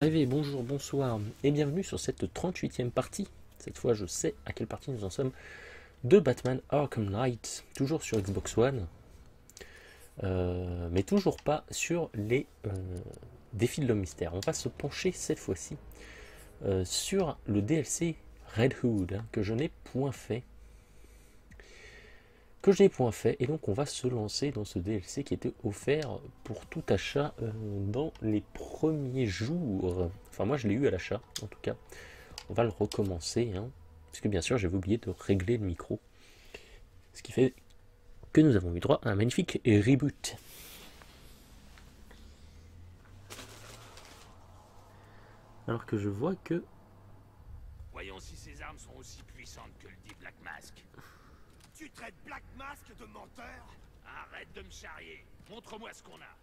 Arrivé, bonjour, bonsoir et bienvenue sur cette 38e partie. Cette fois, je sais à quelle partie nous en sommes de Batman Arkham Knight, toujours sur Xbox One, mais toujours pas sur les défis de l'homme mystère. On va se pencher cette fois-ci sur le DLC Red Hood que je n'ai point fait. Et donc on va se lancer dans ce DLC qui était offert pour tout achat dans les premiers jours. Enfin moi je l'ai eu à l'achat en tout cas. On va le recommencer, puisque bien sûr j'avais oublié de régler le micro. Ce qui fait que nous avons eu droit à un magnifique reboot. Alors que je vois que... Voyons si ces armes sont aussi puissantes que le dit Black Mask. Tu traites Black Mask de menteur? Arrête de me charrier. Montre-moi ce qu'on a.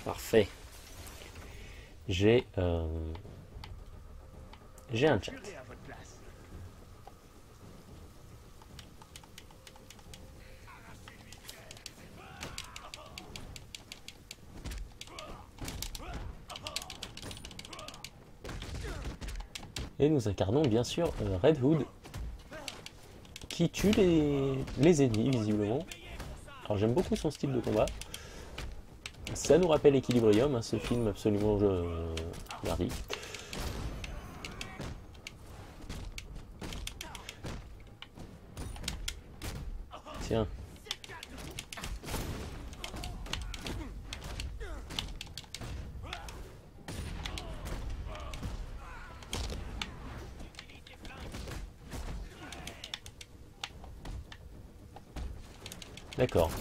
Parfait. J'ai un chat. Jurez à votre place. Et nous incarnons bien sûr Red Hood, qui tue les ennemis visiblement. Alors j'aime beaucoup son style de combat. Ça nous rappelle Equilibrium, ce film absolument merdique. Tiens. D'accord.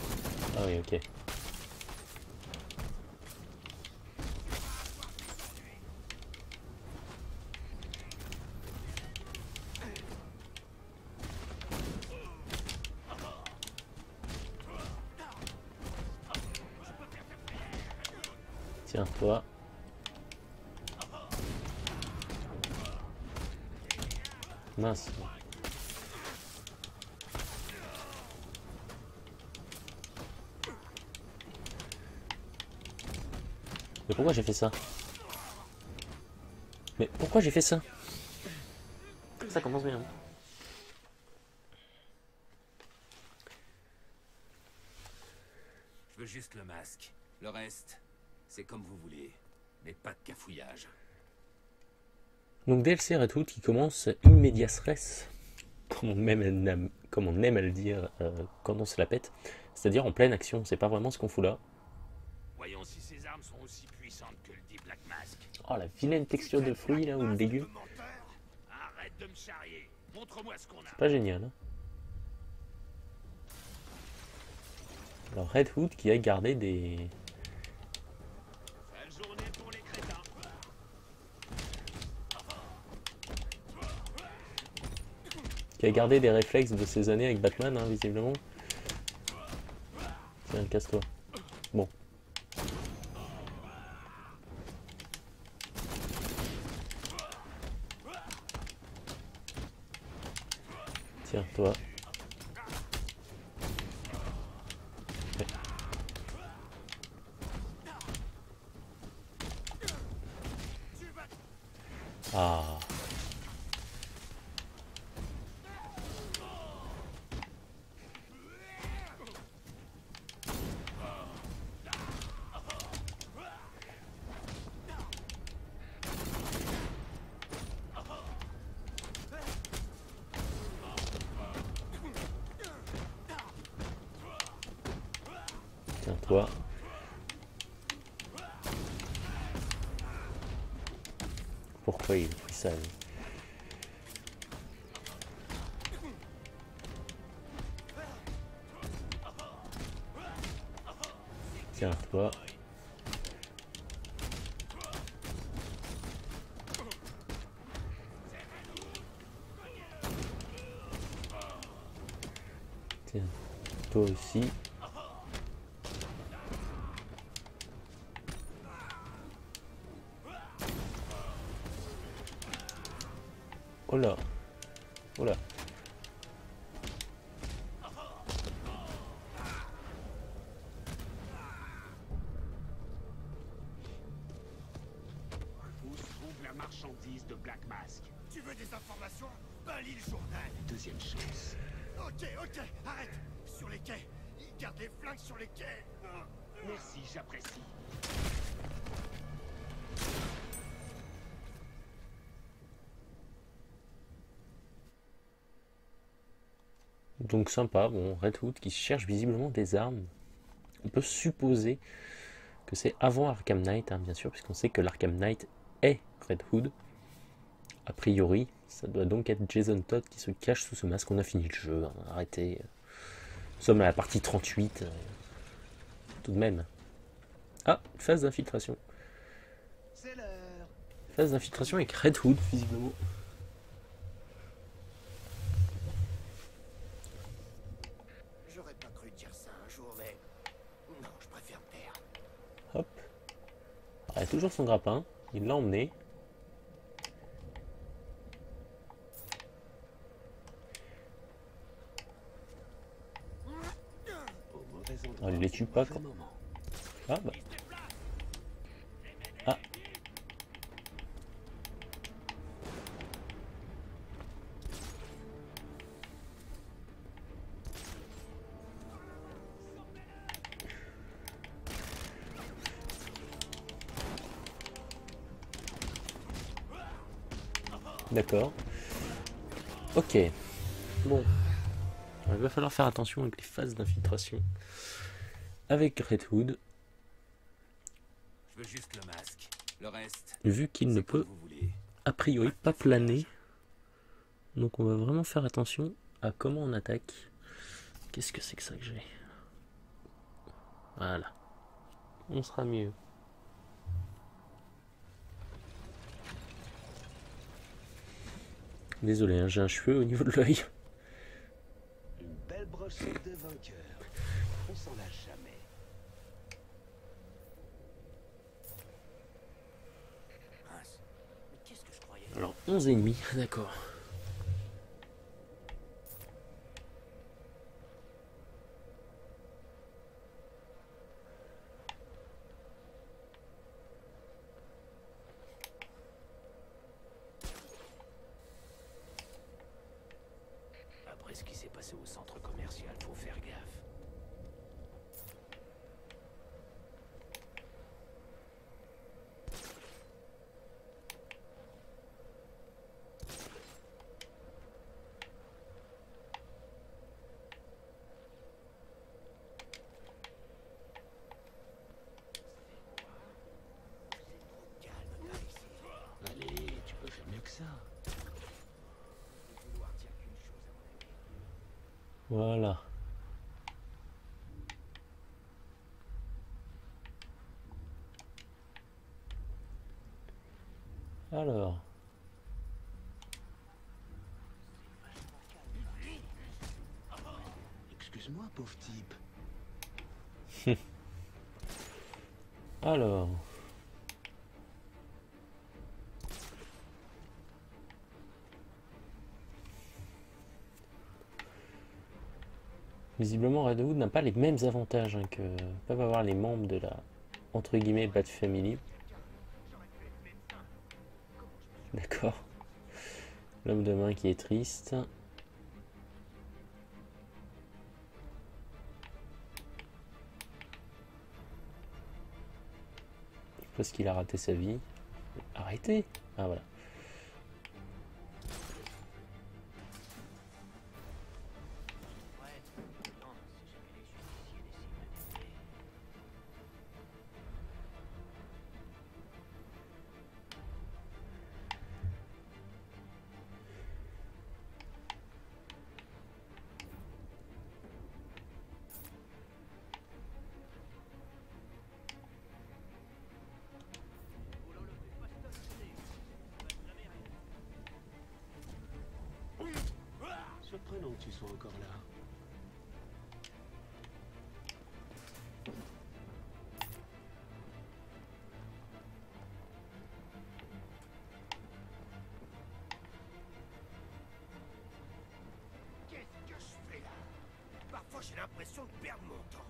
Ah oui, ok. Tiens, toi. Mince. Mais pourquoi j'ai fait ça? Mais pourquoi j'ai fait ça? Ça commence bien. Je veux juste le masque. Le reste, c'est comme vous voulez. Mais pas de cafouillage. Donc DLC Red Hood qui commence immédias res, comme on aime à le dire quand on se la pète, c'est-à-dire en pleine action. C'est pas vraiment ce qu'on fout là. Voyons si ces armes sont aussi puissantes que le dit Black Mask. Oh la vilaine texture de fruits là ou de légumes. Arrête de me charrier. Montre-moi ce qu'on a. Pas génial. Alors Red Hood qui a gardé des... Sale journée pour les crétins. qui a gardé des réflexes de ses années avec Batman, visiblement. Tiens, casse-toi. Bon. Tiens, toi. Ouais. Ah. Tiens, toi. Pourquoi il fait ça lui? Tiens, toi. Tiens, toi aussi. Oh là. Oh là. marchandises de Black Mask. Tu veux des informations? Ben lis le journal. Deuxième chance. Ok, arrête. Sur les quais. Ils gardent les flingues sur les quais. Merci, j'apprécie. Donc sympa, bon, Red Hood qui cherche visiblement des armes. On peut supposer que c'est avant Arkham Knight, hein, bien sûr, puisqu'on sait que l'Arkham Knight est Red Hood. A priori, ça doit donc être Jason Todd qui se cache sous ce masque. On a fini le jeu, hein, arrêtez. Nous sommes à la partie 38, tout de même. Ah, phase d'infiltration. C'est l'heure. Phase d'infiltration avec Red Hood, visiblement. J'aurais pas cru dire ça un jour, mais... Non, je préfère me taire. Hop. Alors, il a toujours son grappin. Il l'a emmené. Oh, il les tue pas quand. Ah bah. Ah. D'accord. Ok. Bon. Il va falloir faire attention avec les phases d'infiltration. Avec Red Hood. Je veux juste le masque. Le reste. Vu qu'il ne peut, a priori, pas planer. Donc on va vraiment faire attention à comment on attaque. Qu'est-ce que c'est que ça que j'ai? Voilà. On sera mieux. Désolé, hein, j'ai un cheveu au niveau de l'œil. Une belle brochette de vainqueur. On s'en lâche jamais. Mince. Mais qu'est-ce que je croyais? Alors 11 ennemis, d'accord. Après ce qui s'est passé au centre commercial, faut faire gaffe. Allez, tu peux faire mieux que ça. Voilà. Alors. Excuse-moi, pauvre type. Alors. Visiblement, Red Hood n'a pas les mêmes avantages hein, que peuvent avoir les membres de la entre guillemets Bat Family. D'accord. L'homme de main qui est triste. Parce qu'il a raté sa vie. Arrêtez. Ah voilà. Surprenant que tu sois encore là. Qu'est-ce que je fais là? Parfois j'ai l'impression de perdre mon temps.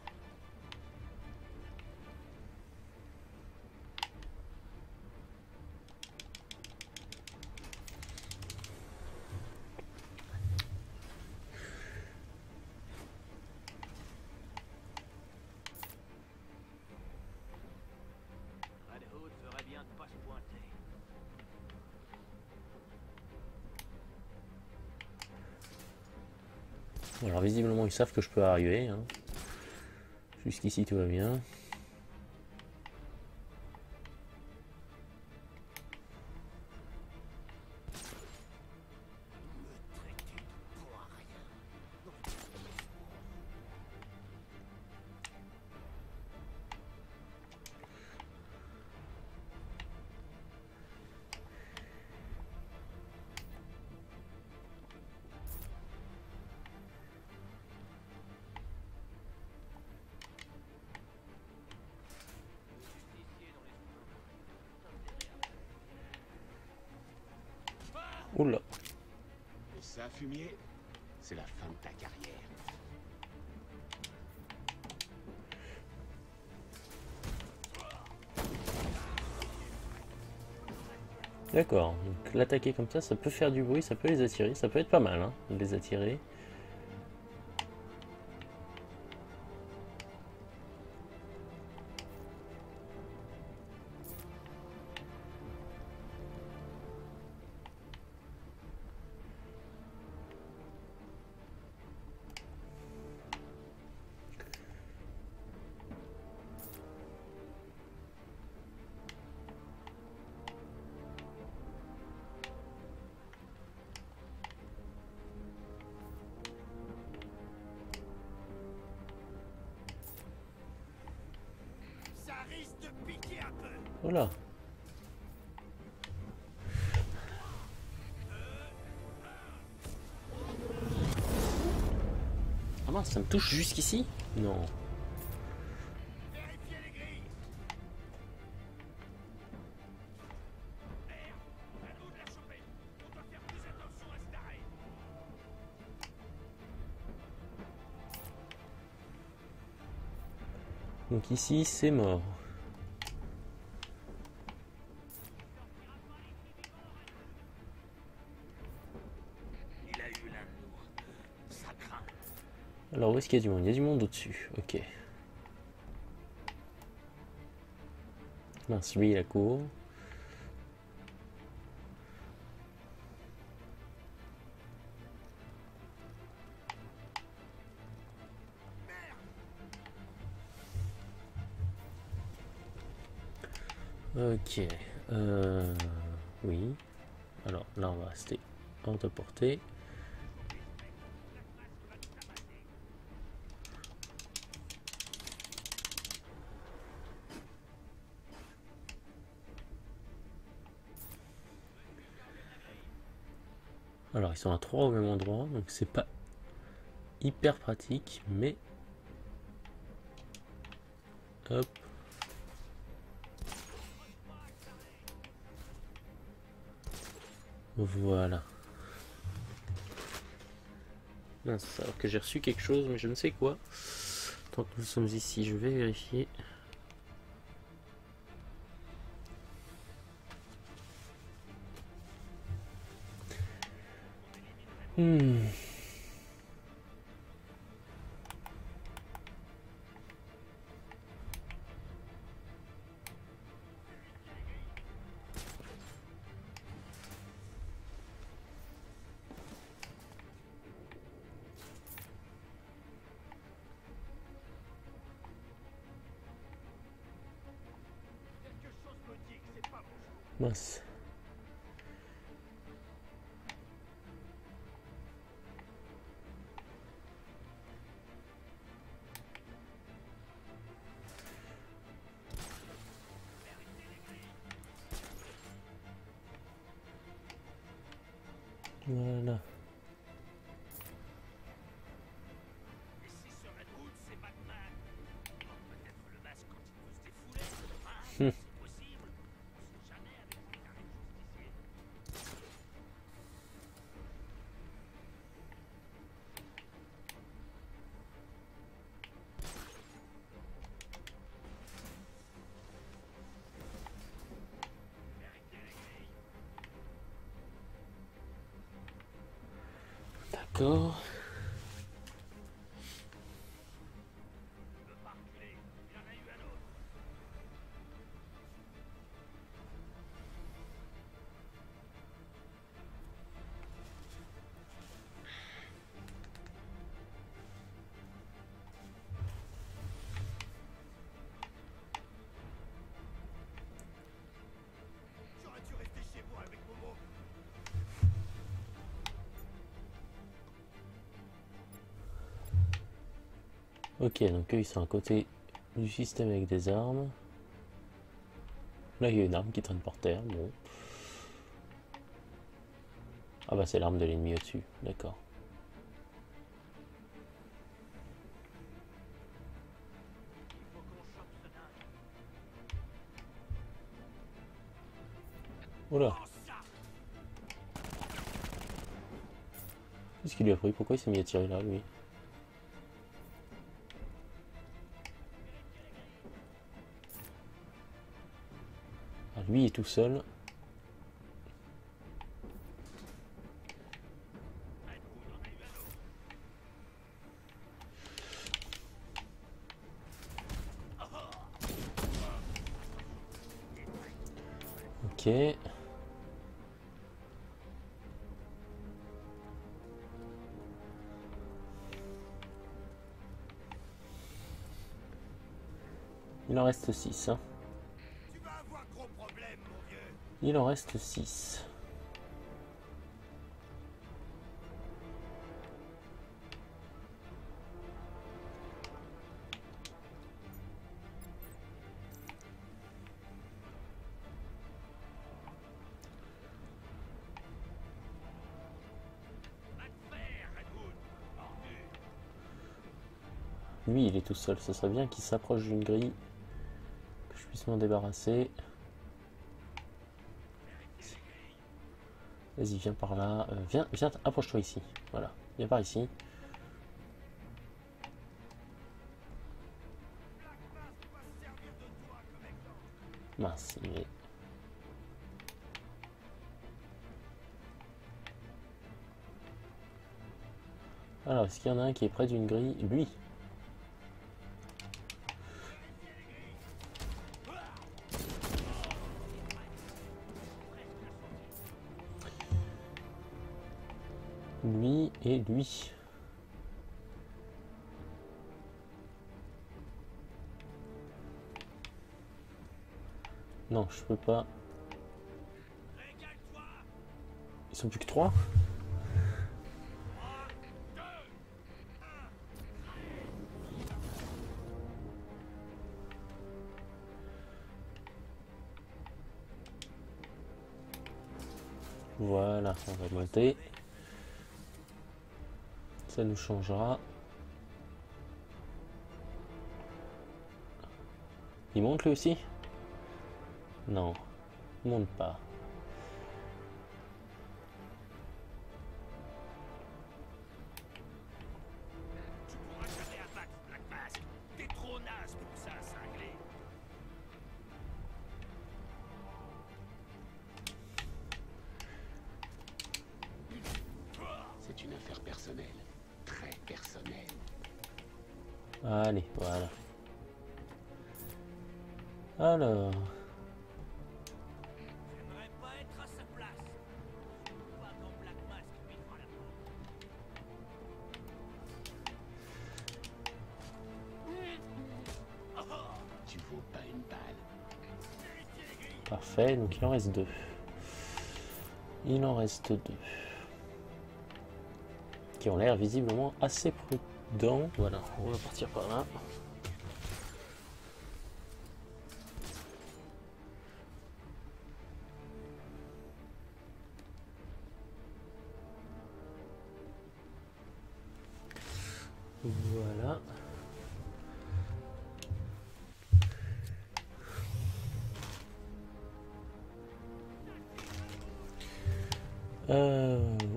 Bon, alors visiblement ils savent que je peux arriver. Hein. Jusqu'ici tout va bien. Oula. Et ça, fumier, c'est la fin de ta carrière. D'accord, donc l'attaquer comme ça peut faire du bruit, ça peut les attirer, ça peut être pas mal hein, de les attirer. Voilà. Ah mince, ça me touche jusqu'ici? Non. Donc ici, c'est mort. Alors où est-ce qu'il y a du monde? Il y a du monde au-dessus, ok. Mince, lui il a court. Ok. Oui. Alors là on va rester hors de portée. Alors ils sont à 3 au même endroit, donc c'est pas hyper pratique, mais hop. Voilà. Mince, alors que j'ai reçu quelque chose, mais je ne sais quoi. Tant que nous sommes ici, je vais vérifier. Mince. Voilà. D'accord. Ok, donc eux ils sont à côté du système avec des armes. Là il y a une arme qui traîne par terre, bon. Ah bah c'est l'arme de l'ennemi au-dessus, d'accord. Oula. Qu'est-ce qu'il lui a pris? Pourquoi il s'est mis à tirer là, lui? Ah, lui est tout seul. Ok. Il en reste 6. Hein. Tu vas avoir gros problème, mon vieux. Il en reste 6. Lui, il est tout seul. Ce serait bien qu'il s'approche d'une grille. Que je puisse m'en débarrasser. Vas-y, viens par là. Viens, approche-toi ici. Voilà, viens par ici. Mince, il est... Alors, est-ce qu'il y en a un qui est près d'une grille? Lui. Lui et lui. Non, je peux pas. Ils sont plus que 3. Voilà, on va monter. Ça nous changera. Il monte lui aussi? Non, il monte pas. Tu pourras jamais abattre Black Mask. T'es trop naze pour ça, cinglé. C'est une affaire personnelle. Très personnelle. Allez, voilà. Alors... J'aimerais pas être à sa place. Pas quand Black Mask lui fera la peau. Tu vaux pas une balle. Parfait, donc il en reste 2. Il en reste 2. Qui ont l'air visiblement assez prudents. Voilà, on va partir par là. Voilà.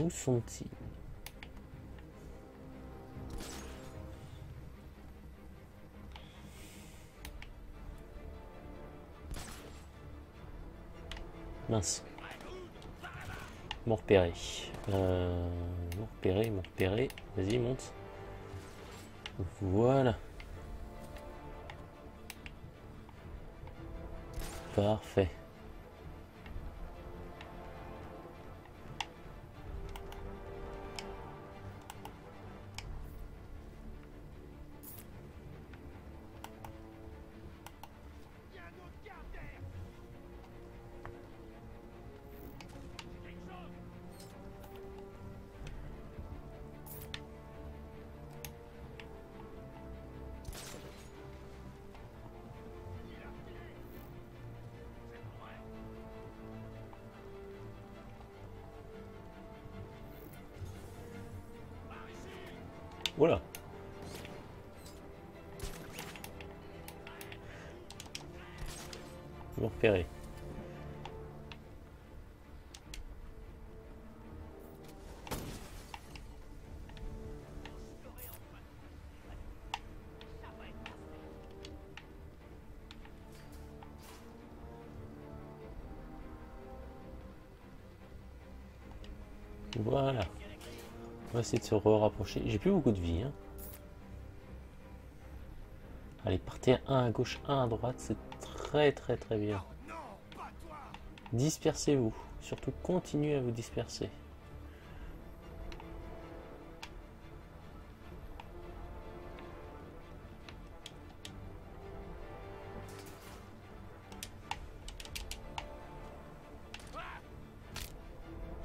Où sont-ils? Mince. M'ont repéré. M'ont repéré. Vas-y, monte. Voilà. Parfait. Il y a un autre garde derrière. Quelque chose. Voilà. Vous repérez. Voilà. On va essayer de se rapprocher. J'ai plus beaucoup de vie. Hein. Allez, partez un à gauche, un à droite. C'est très très très bien. Dispersez-vous. Surtout continuez à vous disperser.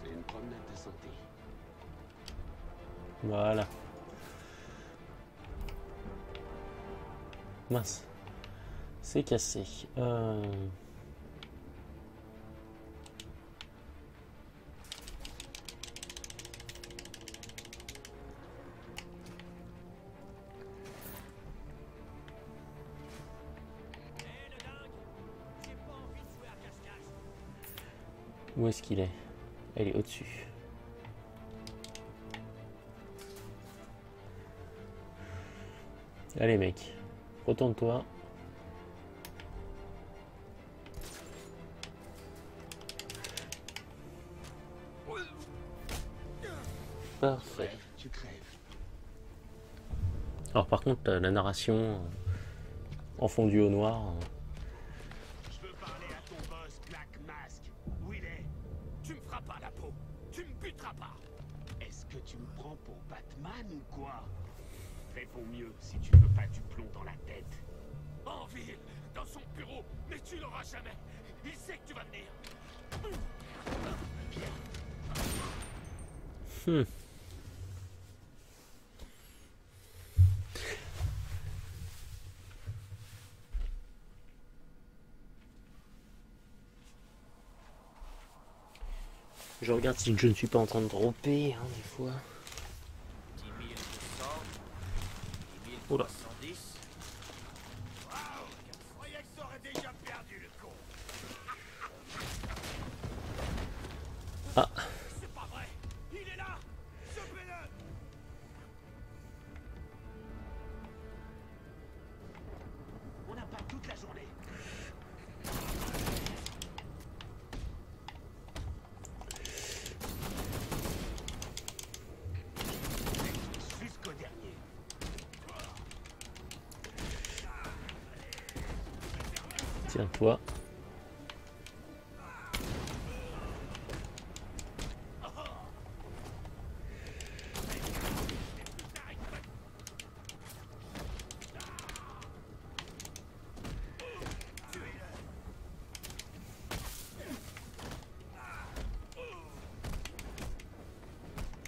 C'est une promenade de santé. Voilà. Mince. C'est cassé. Où est-ce qu'il est? Elle est au-dessus. Allez mec, retourne-toi. Parfait. Tu crèves. Alors par contre, la narration en fondu au noir. Je veux parler à ton boss, Black Mask. Où il est? Tu me feras pas la peau. Tu me buteras pas. Est-ce que tu me prends pour Batman ou quoi? Réponds mieux si tu veux pas du plomb dans la tête. En ville, dans son bureau, mais tu l'auras jamais. Il sait que tu vas venir. Je regarde si je ne suis pas en train de dropper, hein, des fois. 10 200, 10 Oula. 310. Waouh! Je croyais que ça aurait déjà perdu le con. Ah, C'est pas vrai. Il est là. Chopez-le. On n'a pas toute la journée. Jusqu'au dernier. tiens-toi.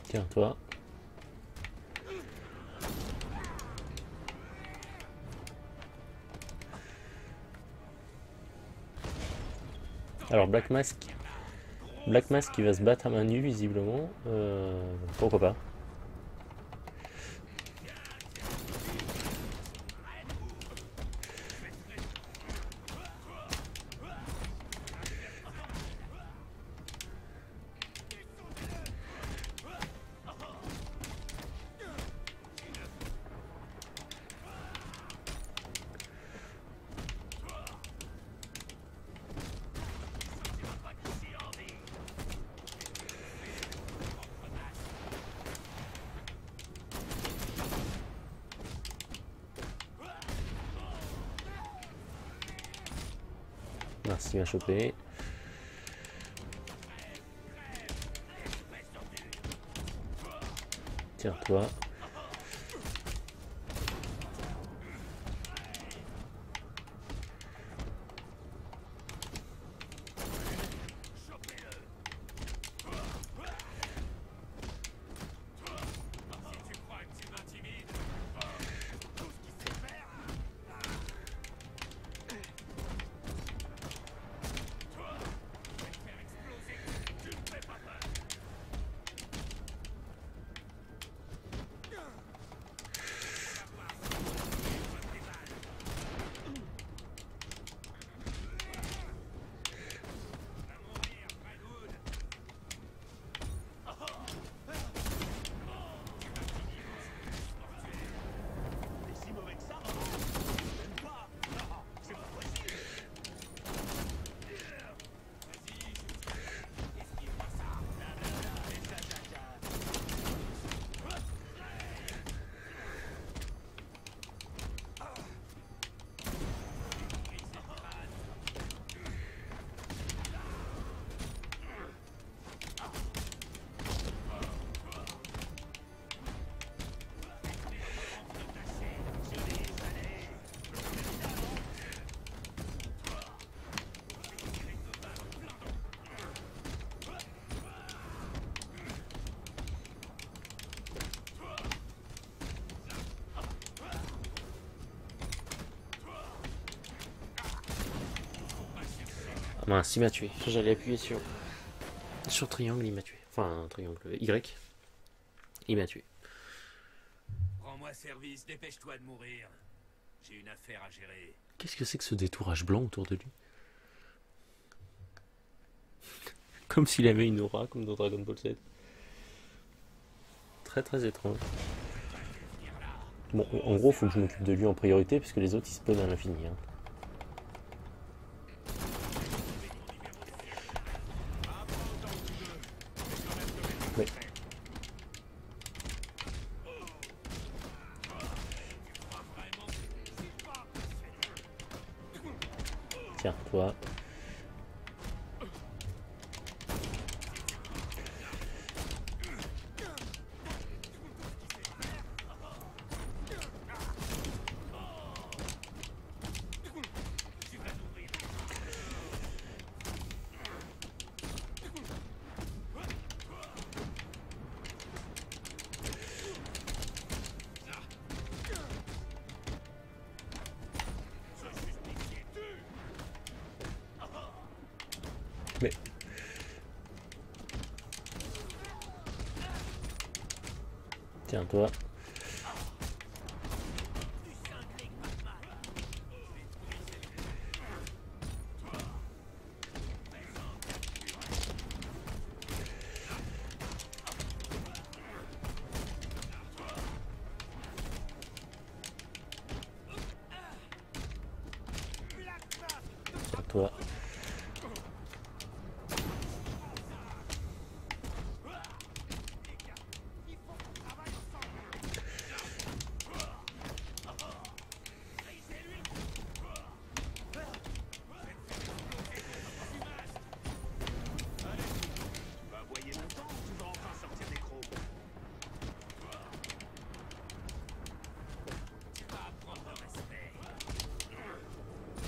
Tiens-toi. Alors Black Mask qui va se battre à main nue visiblement. Pourquoi pas. Merci, il m'a chopé. Tiens-toi. Mince, il m'a tué. J'allais appuyer sur triangle, il m'a tué. Enfin, triangle Y. Il m'a tué. Rends-moi service, dépêche-toi de mourir. J'ai une affaire à gérer. Qu'est-ce que c'est que ce détourage blanc autour de lui? Comme s'il avait une aura, comme dans Dragon Ball Z. Très très étrange. Bon, en gros, faut que je m'occupe de lui en priorité, parce que les autres, ils spawnent à l'infini. Hein. Mais... Tiens, toi. Mais... Tiens, toi. Tiens, toi.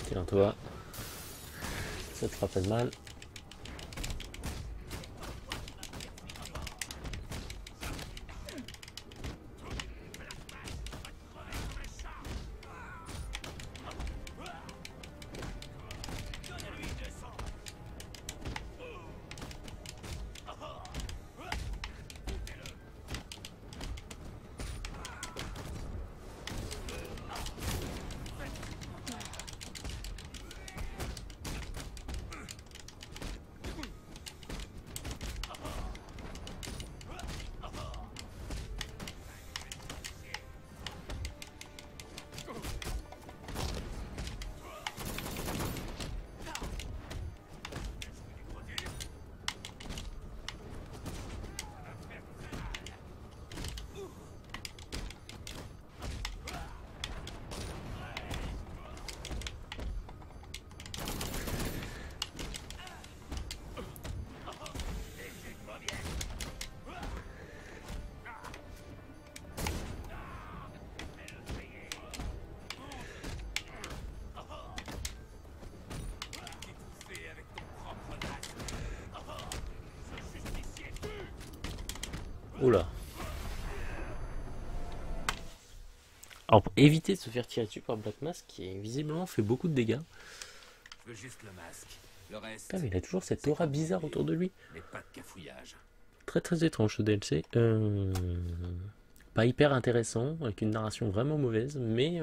Tiens, toi. Ça te fera pas de mal. Oula. Alors pour éviter de se faire tirer dessus par Black Mask, qui visiblement fait beaucoup de dégâts. Je veux juste le masque. Le reste. Putain, mais il a toujours cette aura bizarre autour de lui. Mais pas de cafouillage. Très très étrange ce DLC. Pas hyper intéressant, avec une narration vraiment mauvaise, mais...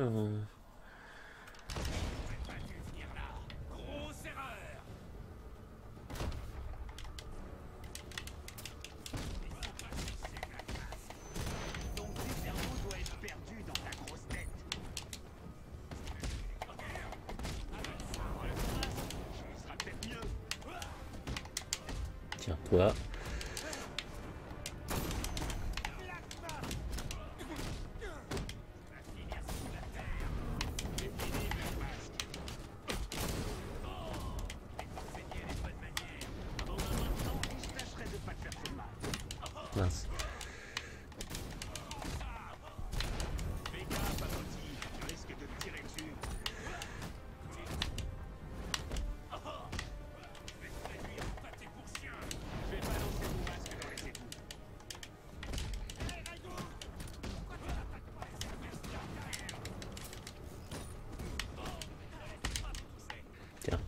Grosse erreur. Ton petit cerveau doit être perdu dans ta grosse tête. Ce sera peut-être mieux. Tiens, toi. Mince. Fais gaffe, abruti. Tu risques de me tirer dessus. Je vais te réduire en pâté pour chien. Je vais balancer mon masque dans les égouts. Hé, Raido! Pourquoi tu n'attaques pas les adversaires derrière? Tiens.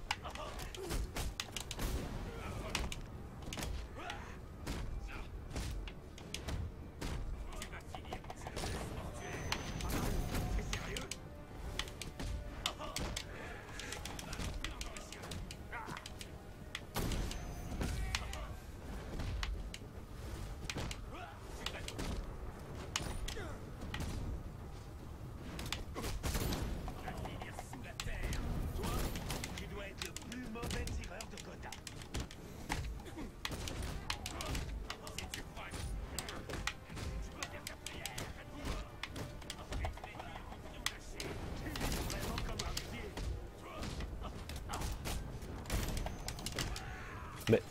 Mais...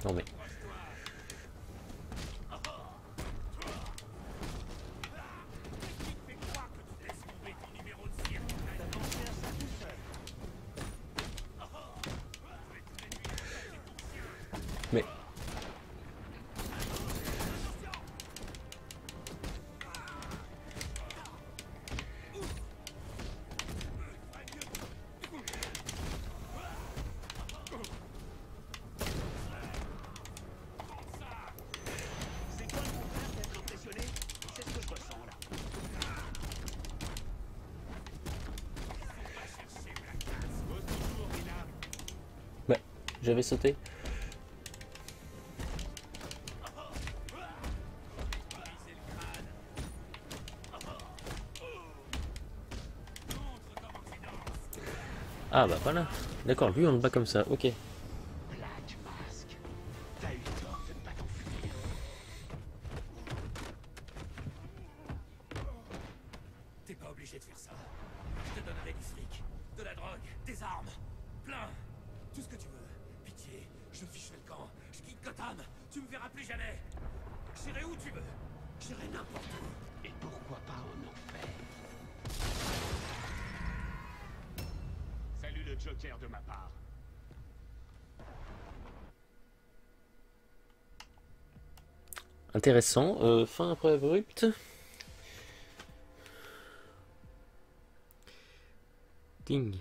Non mais... Mais... J'avais sauté. Ah bah voilà. D'accord, lui on le bat comme ça, ok. Black Mask, t'as eu tort de ne pas t'enfuir. T'es pas obligé de faire ça. Je te donnerai du fric, de la drogue, des armes, plein. Tout ce que tu veux. Pitié, je fiche le camp, je quitte Gotham, tu me verras plus jamais. J'irai où tu veux, j'irai n'importe où. Et pourquoi pas en enfer? Salut le Joker de ma part. Intéressant, fin après abrupte. Ding.